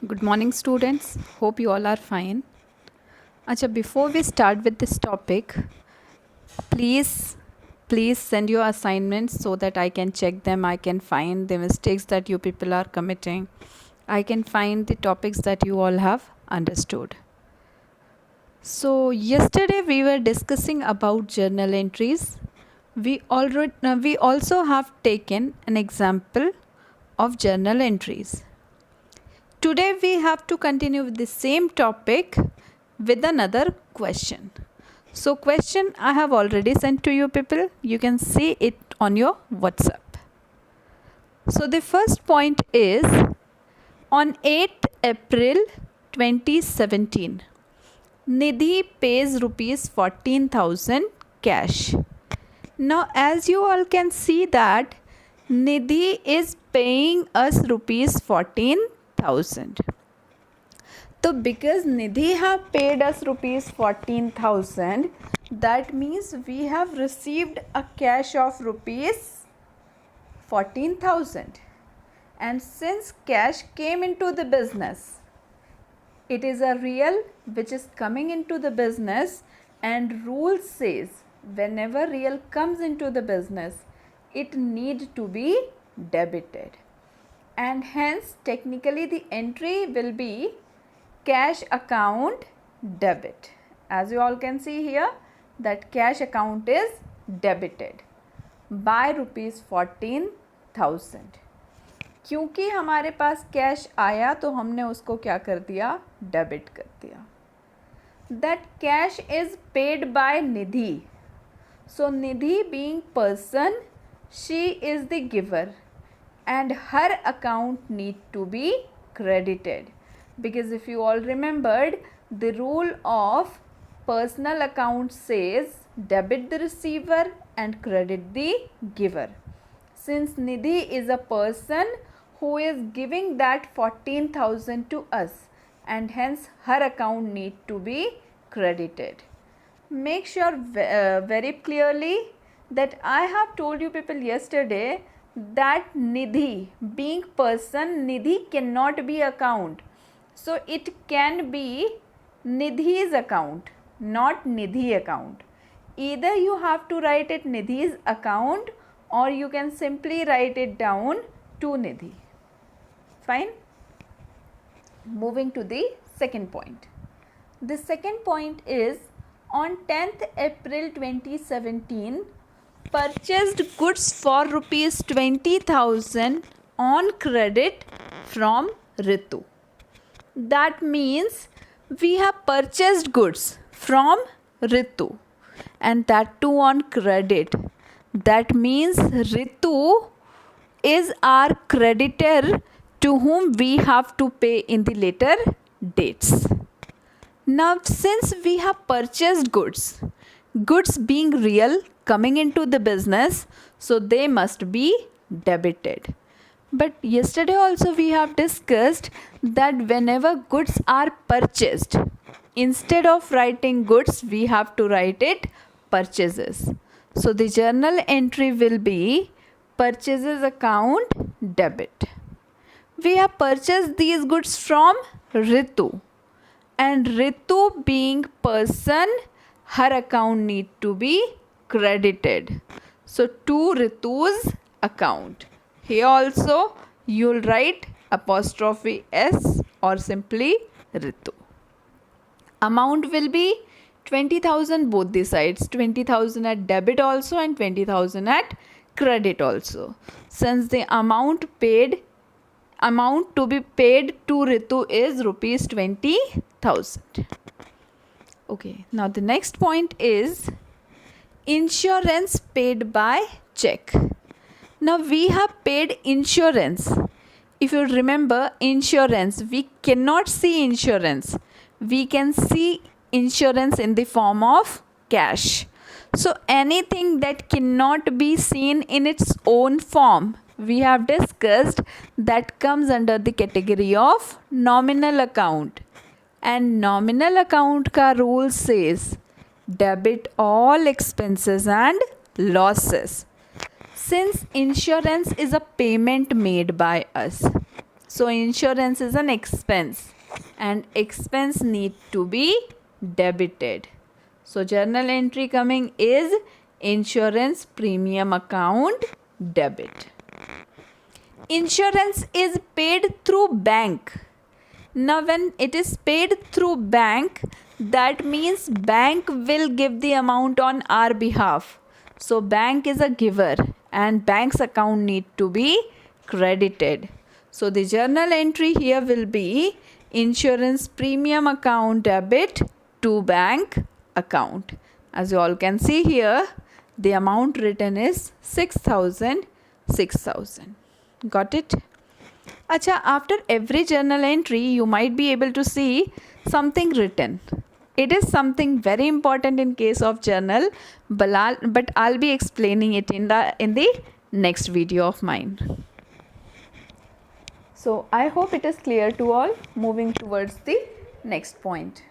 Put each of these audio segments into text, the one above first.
Good morning, students. Hope you all are fine. Acha, before we start with this topic, please send your assignments so that I can check them. I can find the mistakes that you people are committing. I can find the topics that you all have understood. So yesterday we were discussing about journal entries. We also have taken an example of journal entries. Today we have to continue with the same topic with another question. So question I have already sent to you people. You can see it on your WhatsApp. So the first point is on 8th April 2017, Nidhi pays rupees 14,000 cash. Now as you all can see that Nidhi is paying us rupees 14,000. So because Nidhi have paid us rupees 14,000, that means we have received a cash of rupees 14,000. And since cash came into the business, it is a real which is coming into the business, and rule says whenever real comes into the business, it need to be debited. And hence technically the entry will be cash account debit. As you all can see here that cash account is debited by rupees 14,000. क्योंकि हमारे पास cash आया तो हमने उसको क्या कर दिया, debit कर दिया. That cash is paid by Nidhi. So Nidhi being person, she is the giver and her account need to be credited. Because if you all remembered, the rule of personal account says debit the receiver and credit the giver. Since Nidhi is a person who is giving that 14,000 to us, and hence her account need to be credited. Make sure very clearly that I have told you people yesterday that Nidhi being person, Nidhi cannot be account. So it can be Nidhi's account, not Nidhi account. Either you have to write it Nidhi's account or you can simply write it down to Nidhi. Fine. Moving to the second point. The second point is on 10th April 2017, purchased goods for rupees 20,000 on credit from Ritu. That means we have purchased goods from Ritu and that too on credit. That means Ritu is our creditor to whom we have to pay in the later dates. Now since we have purchased goods being real coming into the business, so they must be debited. But yesterday also we have discussed that whenever goods are purchased, instead of writing goods we have to write it purchases. So the journal entry will be purchases account debit. We have purchased these goods from Ritu, and Ritu being person, her account need to be credited. So to Ritu's account. Here also you will write apostrophe S or simply Ritu. Amount will be 20,000 both the sides, 20,000 at debit also and 20,000 at credit also. Since the amount to be paid to Ritu is rupees 20,000. Okay, now the next point is insurance paid by check. Now we have paid insurance. If you remember insurance, we cannot see insurance. We can see insurance in the form of cash. So anything that cannot be seen in its own form, we have discussed that comes under the category of nominal account. And nominal account ka rule says debit all expenses and losses. Since insurance is a payment made by us, So insurance is an expense and expense need to be debited. So journal entry coming is insurance premium account debit. Insurance is paid through bank. Now when it is paid through bank, that means bank will give the amount on our behalf. So bank is a giver and bank's account need to be credited. So the journal entry here will be insurance premium account debit to bank account. As you all can see here, the amount written is 6,000. Got it? Acha, after every journal entry, you might be able to see something written. It is something very important in case of journal, but I'll be explaining it in the next video of mine. So I hope it is clear to all. Moving towards the next point.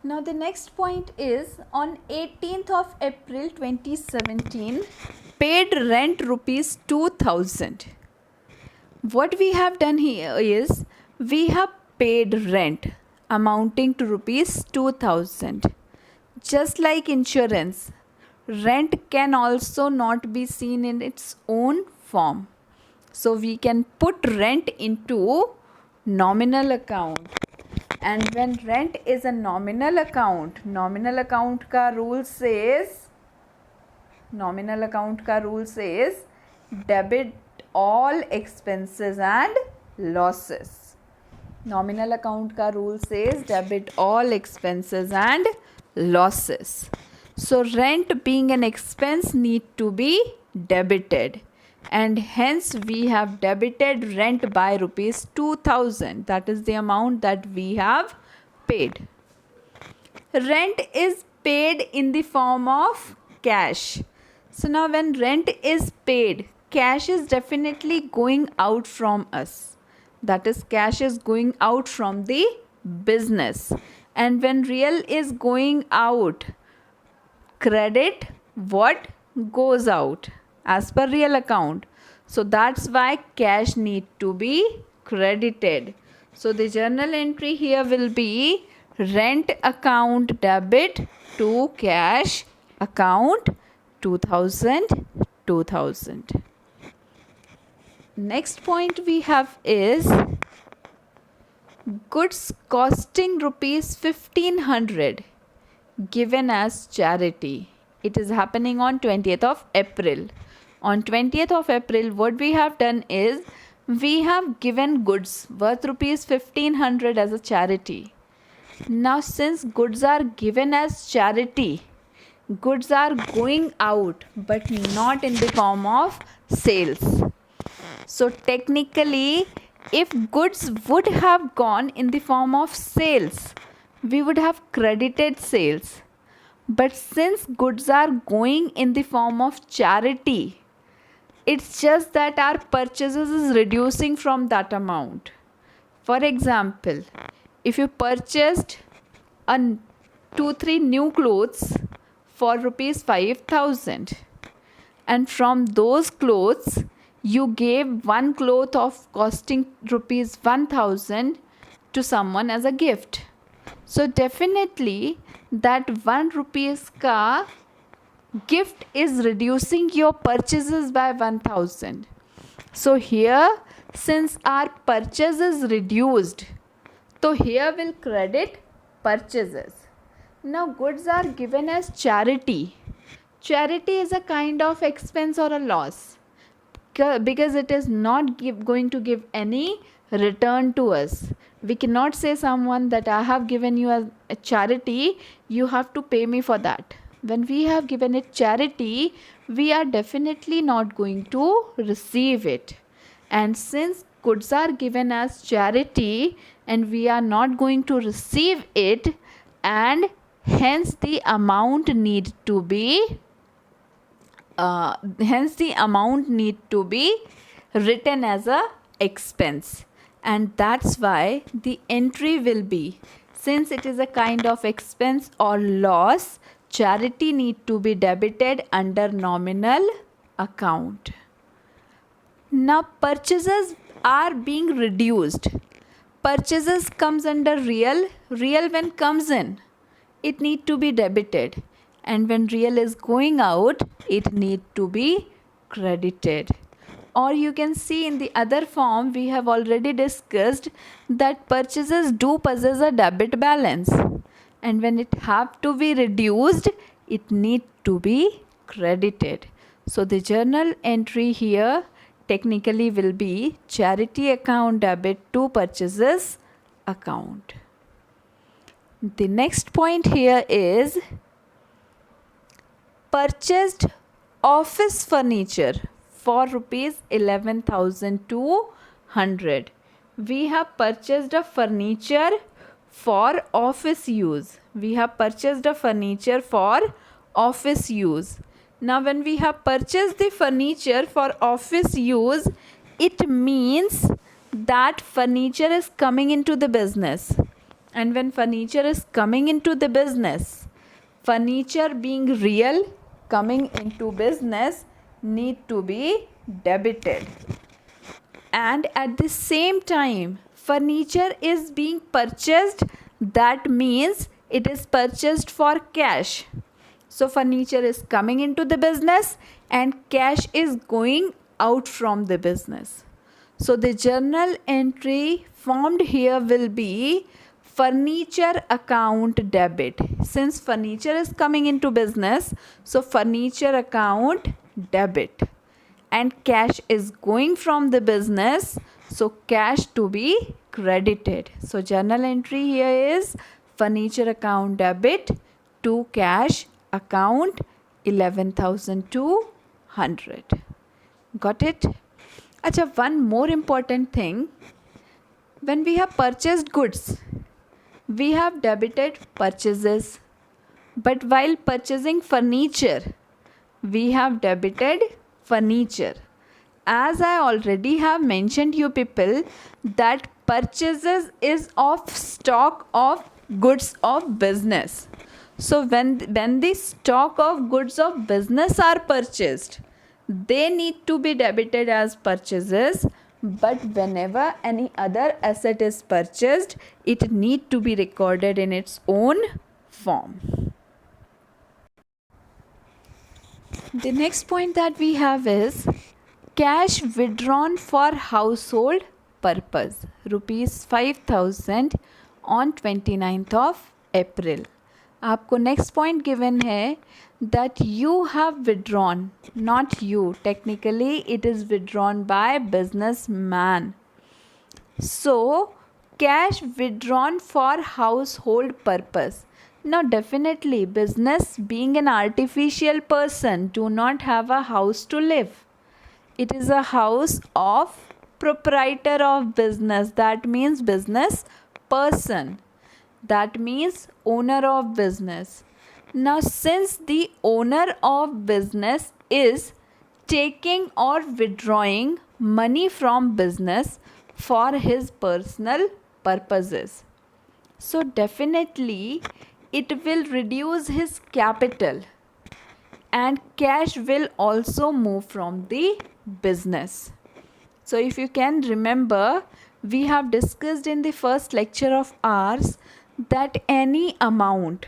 Now the next point is on 18th of April 2017, paid rent rupees 2000. What we have done here is we have paid rent amounting to rupees 2000. Just like insurance, rent can also not be seen in its own form. So we can put rent into nominal account. And when rent is a nominal account का rule says debit all expenses and losses. Nominal account का rule says debit all expenses and losses. So rent being an expense need to be debited. And hence we have debited rent by rupees 2000. That is the amount that we have paid. Rent is paid in the form of cash. So now when rent is paid, cash is definitely going out from us. That is, cash is going out from the business. And when real is going out, credit what goes out as per real account. So that's why cash need to be credited. So the journal entry here will be rent account debit to cash account 2000. Next point we have is goods costing rupees 1500 given as charity. It is happening on 20th of April. On 20th of April, what we have done is we have given goods worth rupees 1500 as a charity. Now since goods are given as charity, goods are going out but not in the form of sales. So technically, if goods would have gone in the form of sales, we would have credited sales. But since goods are going in the form of charity, it's just that our purchases is reducing from that amount. For example, if you purchased 2-3 new clothes for rupees 5000, and from those clothes you gave one cloth of costing rupees 1000 to someone as a gift. So definitely that 1 rupees ka gift is reducing your purchases by 1000. So here, since our purchase is reduced, so here will credit purchases. Now goods are given as charity. Charity is a kind of expense or a loss because it is not going to give any return to us. We cannot say someone that I have given you a charity, you have to pay me for that. When we have given it charity, we are definitely not going to receive it. And since goods are given as charity and we are not going to receive it, and hence the amount need to be written as a expense. and that's why the entry will be, since it is a kind of expense or loss, charity need to be debited under nominal account. Now purchases are being reduced. Purchases comes under real when comes in, it need to be debited, and when real is going out, it need to be credited. Or you can see in the other form, we have already discussed that purchases do possess a debit balance, and when it have to be reduced, it need to be credited. So the journal entry here technically will be charity account debit to purchases account. The next point here is purchased office furniture for rupees 11,200. We have purchased a furniture for office use. We have purchased a furniture for office use. Now when we have purchased the furniture for office use, it means that furniture is coming into the business. And when furniture is coming into the business, furniture being real coming into business need to be debited. And at the same time, furniture is being purchased, that means it is purchased for cash. So furniture is coming into the business and cash is going out from the business. So the journal entry formed here will be furniture account debit. Since furniture is coming into business, so furniture account debit, and cash is going from the business, so cash to be credited. So journal entry here is furniture account debit to cash account 11,200. Got it? Acha, one more important thing, when we have purchased goods, we have debited purchases, but while purchasing furniture, we have debited furniture. As I already have mentioned you people that purchases is of stock of goods of business. So when the stock of goods of business are purchased, they need to be debited as purchases, but whenever any other asset is purchased, it need to be recorded in its own form. The next point that we have is cash withdrawn for household purpose, rupees 5,000 on 29th of April. आपको next point given है that you have withdrawn, not you, technically it is withdrawn by businessman. So cash withdrawn for household purpose. Now definitely business being an artificial person do not have a house to live. It is a house of proprietor of business, that means business person, that means owner of business. Now since the owner of business is taking or withdrawing money from business for his personal purposes, so definitely it will reduce his capital and cash will also move from the business. So if you can remember, we have discussed in the first lecture of ours that any amount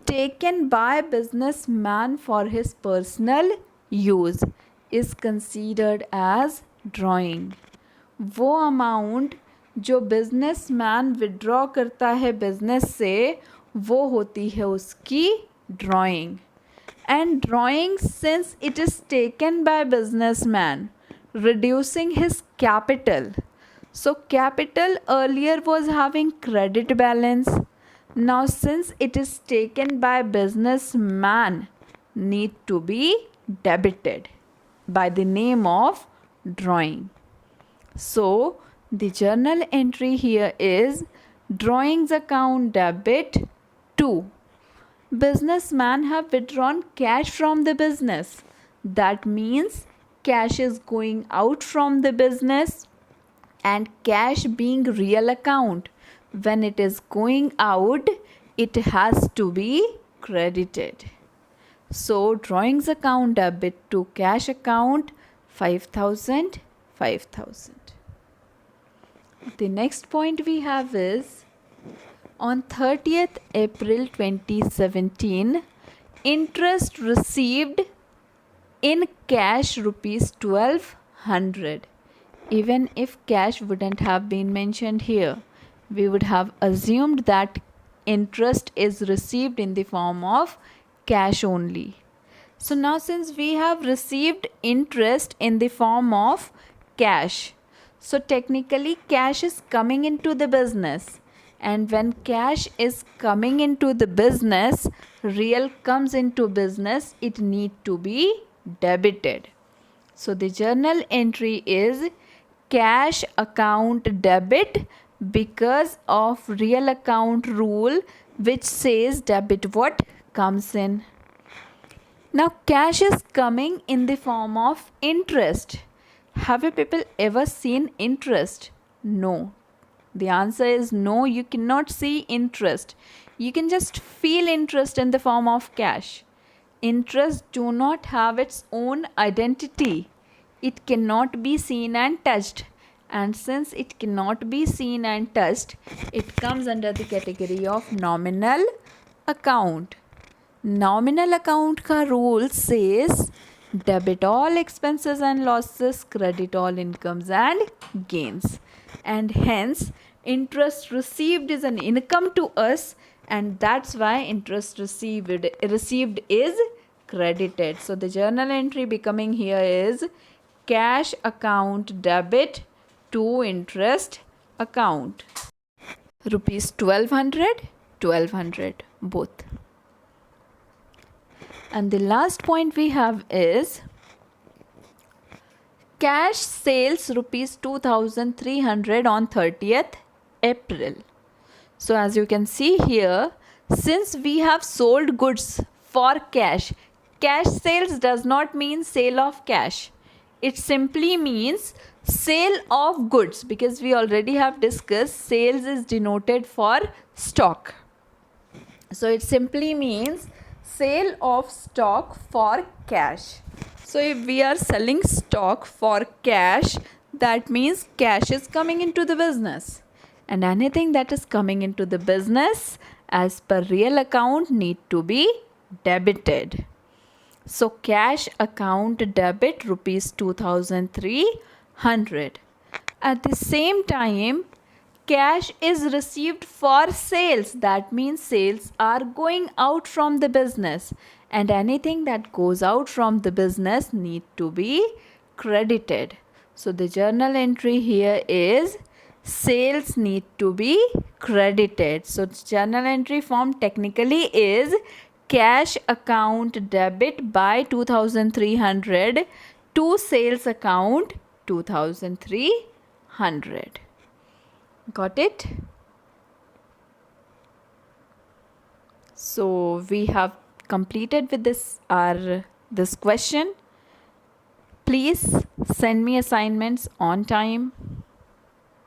taken by businessman for his personal use is considered as drawing. वो amount जो businessman withdraw करता है business से, वो होती है उसकी drawing. And drawing, since it is taken by businessman, reducing his capital. So capital earlier was having credit balance. Now since it is taken by businessman, need to be debited by the name of drawing. So the journal entry here is drawings account debit to businessman have withdrawn cash from the business. That means cash is going out from the business. and cash being real account, when it is going out, it has to be credited. So drawings account debit to cash account 5,000, 5,000. The next point we have is on 30th April 2017, interest received in cash rupees 1200. Even if cash wouldn't have been mentioned here, we would have assumed that interest is received in the form of cash only. So now since we have received interest in the form of cash, so technically cash is coming into the business, and when cash is coming into the business, real comes into business, it need to be debited. So the journal entry is cash account debit because of real account rule, which says debit what comes in. Now cash is coming in the form of interest. Have you people ever seen interest? No. The answer is no, you cannot see interest. You can just feel interest in the form of cash. Interest do not have its own identity. It cannot be seen and touched. And since it cannot be seen and touched, it comes under the category of nominal account. Nominal account का rule says debit all expenses and losses, credit all incomes and gains, and hence interest received is an income to us, and that's why interest received is credited. So the journal entry becoming here is cash account debit to interest account, rupees 1200 both. And the last point we have is cash sales rupees 2,300 on 30th April. So as you can see here, since we have sold goods for cash, cash sales does not mean sale of cash. It simply means sale of goods, because we already have discussed sales is denoted for stock. So it simply means sale of stock for cash. So if we are selling stock for cash, that means cash is coming into the business, and anything that is coming into the business as per real account need to be debited. So cash account debit rupees 2,300. At the same time, cash is received for sales. That means sales are going out from the business, and anything that goes out from the business need to be credited. So the journal entry here is sales need to be credited. So journal entry form technically is cash account debit by 2,300 to sales account 2,300. Got it? So we have completed with this question. Please send me assignments on time.